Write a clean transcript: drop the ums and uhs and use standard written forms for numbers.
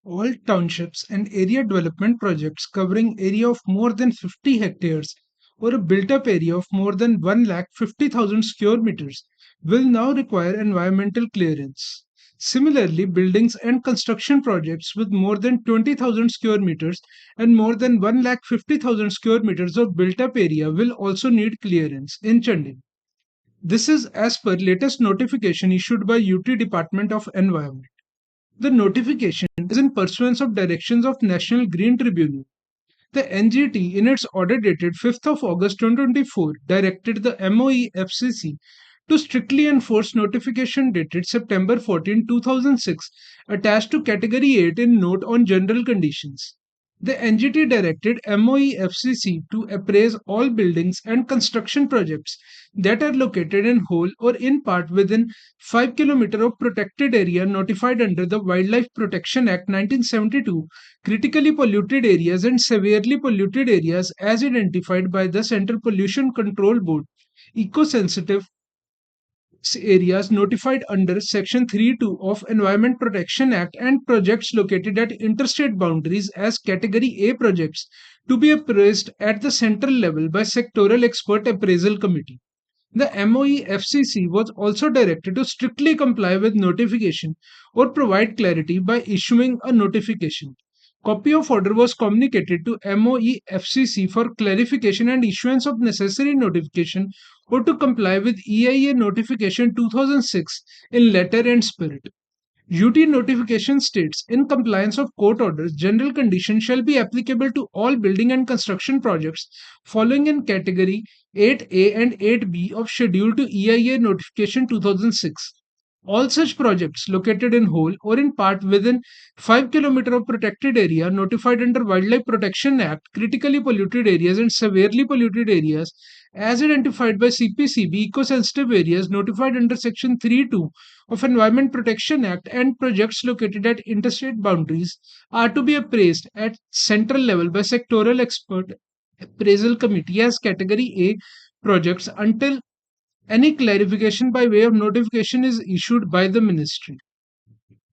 All townships and area development projects covering area of more than 50 hectares or a built-up area of more than 1,50,000 square meters will now require environmental clearance. Similarly, buildings and construction projects with more than 20,000 square meters and more than 1,50,000 square meters of built-up area will also need clearance in Chandigarh. This is as per latest notification issued by UT Department of Environment. The notification is in pursuance of directions of National Green Tribunal. The NGT, in its order dated 5th of August 2024, directed the MOE FCC to strictly enforce notification dated September 14, 2006, attached to Category 8 in Note on General Conditions. The NGT directed MOE FCC to appraise all buildings and construction projects that are located in whole or in part within 5 km of protected area notified under the Wildlife Protection Act 1972, critically polluted areas and severely polluted areas as identified by the Central Pollution Control Board, eco-sensitive areas notified under Section 3.2 of Environment Protection Act and projects located at interstate boundaries as Category A projects to be appraised at the central level by Sectoral Expert Appraisal Committee. The MOE FCC was also directed to strictly comply with notification or provide clarity by issuing a notification. Copy of order was communicated to MOE FCC for clarification and issuance of necessary notification or to comply with EIA notification 2006 in letter and spirit. UT notification states, in compliance of court orders, general conditions shall be applicable to all building and construction projects following in category 8A and 8B of schedule to EIA notification 2006. All such projects located in whole or in part within 5 km of protected area notified under Wildlife Protection Act, critically polluted areas and severely polluted areas as identified by CPCB, eco-sensitive areas notified under Section 3.2 of Environment Protection Act and projects located at interstate boundaries are to be appraised at central level by sectoral expert appraisal committee as category A projects until any clarification by way of notification is issued by the ministry.